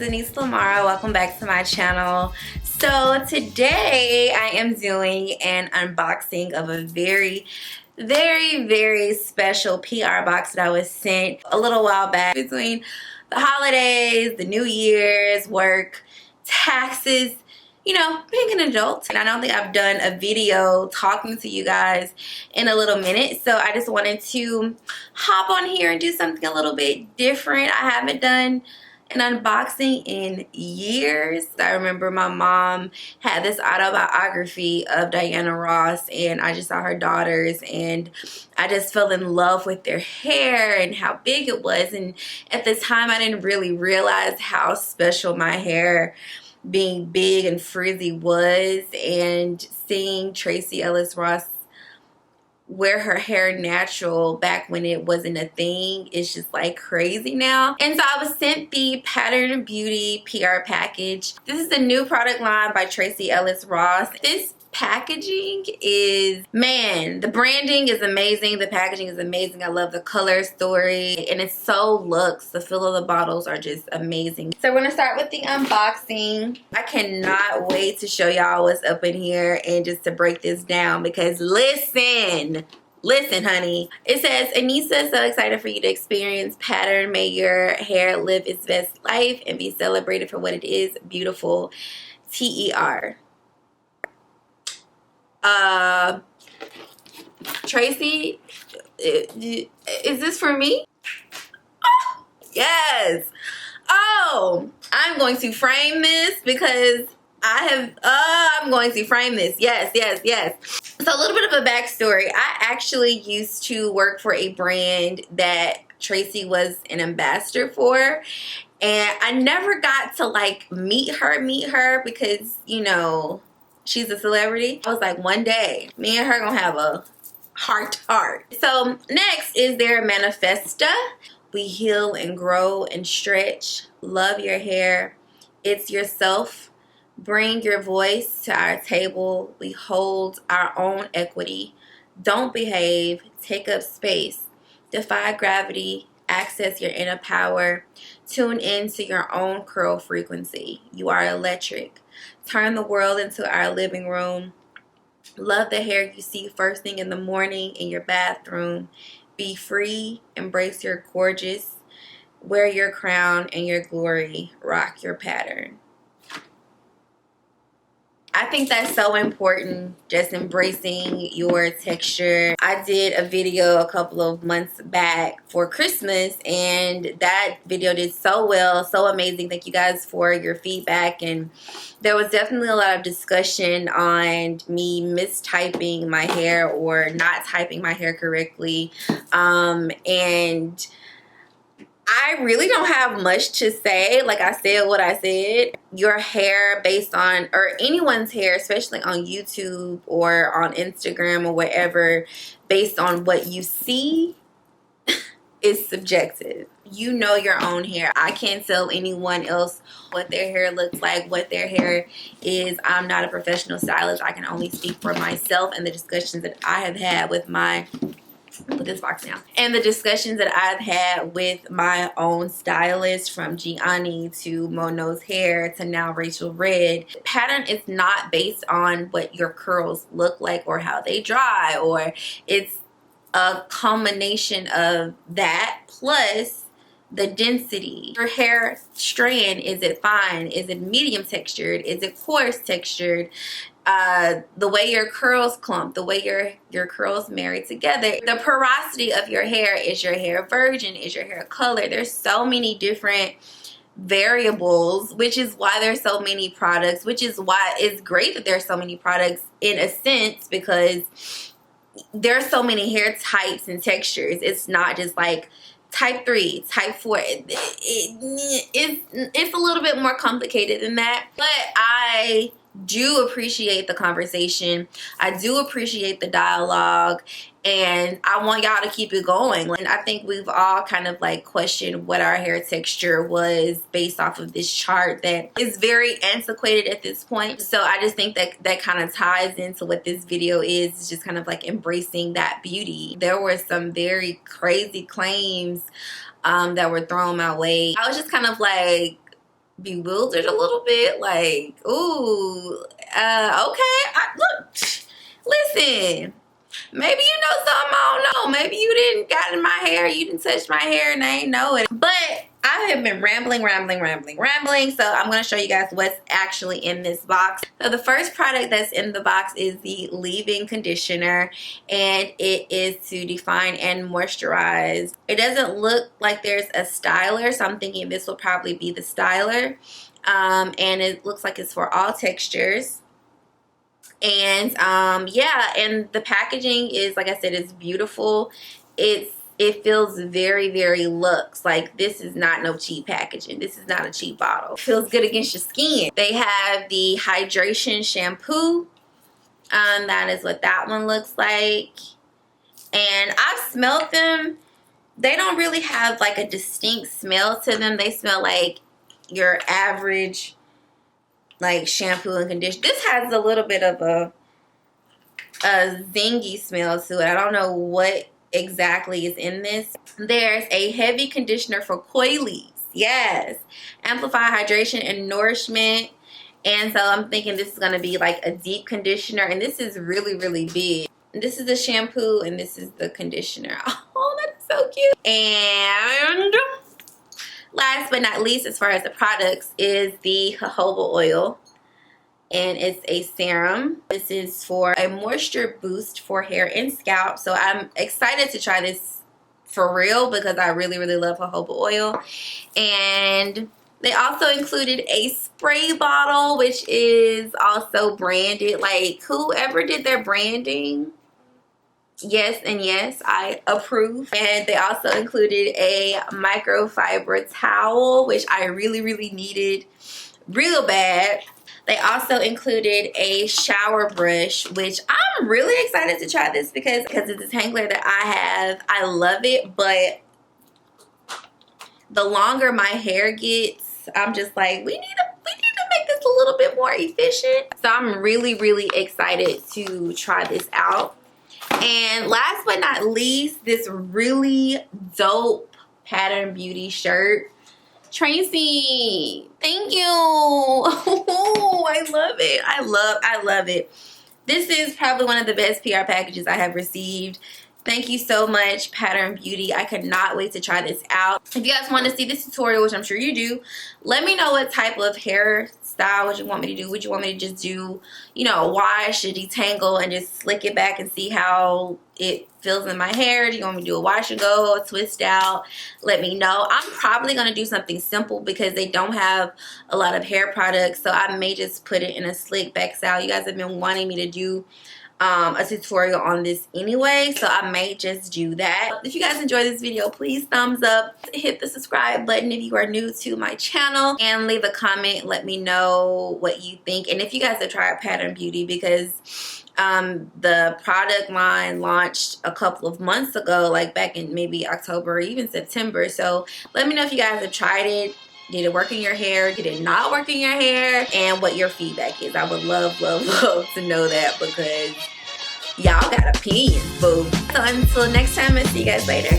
Denise Lamara. Welcome back to my channel. So today I am doing an unboxing of a very special PR box that I was sent a little while back between the holidays, the New Year's, work, taxes, you know, being an adult. And I don't think I've done a video talking to you guys in a little minute. So I just wanted to hop on here and do something a little bit different. I haven't done an unboxing in years. I remember my mom had this autobiography of Diana Ross, and I just saw her daughters and I just fell in love with their hair and how big it was. And at the time I didn't really realize how special my hair being big and frizzy was, and seeing Tracee Ellis Ross wear her hair natural back when it wasn't a thing is just like crazy now. And so I was sent the Pattern Beauty PR package. This is the new product line by Tracee Ellis Ross. This packaging is, man, the branding is amazing, the packaging is amazing. I love the color story, and it's so looks. The feel of the bottles are just amazing. So we're gonna start with the unboxing. I cannot wait to show y'all what's up in here and just to break this down, because listen honey, it says, Anissa, so excited for you to experience Pattern. May your hair live its best life and be celebrated for what it is, beautiful. TER. Tracee, is this for me? Oh, yes. Oh, I'm going to frame this because I'm going to frame this. Yes. So a little bit of a backstory. I actually used to work for a brand that Tracee was an ambassador for, and I never got to like meet her because, you know, she's a celebrity. I was like, one day me and her gonna have a heart to heart. So next is their manifesta. We heal and grow and stretch. Love your hair. It's yourself. Bring your voice to our table. We hold our own equity. Don't behave. Take up space. Defy gravity. Access your inner power. Tune into your own curl frequency. You are electric. Turn the world into our living room. Love the hair you see first thing in the morning in your bathroom. Be free. Embrace your gorgeous. Wear your crown and your glory. Rock your pattern. I think that's so important, just embracing your texture. I did a video a couple of months back for Christmas, and that video did so well, so amazing. Thank you guys for your feedback, and there was definitely a lot of discussion on me mistyping my hair or not typing my hair correctly, and I really don't have much to say. Like, I said what I said. Your hair based on, or anyone's hair, especially on YouTube or on Instagram or whatever, based on what you see is subjective. You know your own hair. I can't tell anyone else what their hair looks like, what their hair is. I'm not a professional stylist. I can only speak for myself and the discussions that I have had with my... put this box down. And the discussions that I've had with my own stylist, from Gianni to Mono's Hair to now Rachel Red. Pattern is not based on what your curls look like or how they dry, or it's a combination of that plus the density. Your hair strand, is it fine? Is it medium textured? Is it coarse textured? The way your curls clump, the way your curls marry together, the porosity of your hair. Is your hair virgin? Is your hair color? There's so many different variables, which is why there's so many products, which is why it's great that there's so many products in a sense, because there's so many hair types and textures. It's not just like type 3, type 4. It's a little bit more complicated than that, but I do appreciate the conversation. I do appreciate the dialogue, and I want y'all to keep it going. And I think we've all kind of like questioned what our hair texture was based off of this chart that is very antiquated at this point. So I just think that that kind of ties into what this video is. It's just kind of like embracing that beauty. There were some very crazy claims that were thrown my way. I was just kind of like, bewildered a little bit. Like, ooh, okay. Look, listen. Maybe you know something I don't know. Maybe you didn't got in my hair. You didn't touch my hair and I ain't know it. But I have been rambling. So I'm going to show you guys what's actually in this box. So the first product that's in the box is the leave-in conditioner. And it is to define and moisturize. It doesn't look like there's a styler. So I'm thinking this will probably be the styler. And it looks like it's for all textures. And yeah, and the packaging is, like I said, it's beautiful. It feels very, very luxe. Like, this is not no cheap packaging. This is not a cheap bottle. It feels good against your skin. They have the hydration shampoo. That is what that one looks like. And I've smelled them. They don't really have like a distinct smell to them. They smell like your average like shampoo and conditioner. This has a little bit of a zingy smell to it. I don't know what exactly is in this. There's a heavy conditioner for coilies. Yes. Amplify hydration and nourishment. And so I'm thinking this is going to be like a deep conditioner. And this is really, really big. This is the shampoo and this is the conditioner. Oh, that's so cute. And last but not least, as far as the products, is the jojoba oil. And it's a serum. This is for a moisture boost for hair and scalp. So I'm excited to try this for real because I really, really love jojoba oil. And they also included a spray bottle, which is also branded. Like, whoever did their branding, yes and yes, I approve. And they also included a microfiber towel, which I really, really needed real bad. They also included a shower brush, which I'm really excited to try this because it's a tangler that I have. I love it, but the longer my hair gets, I'm just like, we need to make this a little bit more efficient. So I'm really, really excited to try this out. And last but not least, this really dope Pattern Beauty shirt. Tracee, thank you. Oh, I love it. I love it. This is probably one of the best PR packages I have received. Thank you so much, Pattern Beauty. I could not wait to try this out. If you guys want to see this tutorial, which I'm sure you do, let me know what type of hairstyle would you want me to do. Would you want me to just do, you know, wash or detangle and just slick it back and see how it feels in my hair? Do you want me to do a wash and go, a twist out? Let me know. I'm probably going to do something simple because they don't have a lot of hair products. So I may just put it in a slick back style. You guys have been wanting me to do a tutorial on this anyway, so I may just do that. If you guys enjoyed this video, please thumbs up, hit the subscribe button if you are new to my channel, and leave a comment. Let me know what you think, and if you guys have tried Pattern Beauty, because the product line launched a couple of months ago, like back in maybe October or even September. So let me know if you guys have tried it. Did it work in your hair? Did it not work in your hair? And what your feedback is. I would love, love, love to know that because y'all got opinions, boo. So until next time, I'll see you guys later.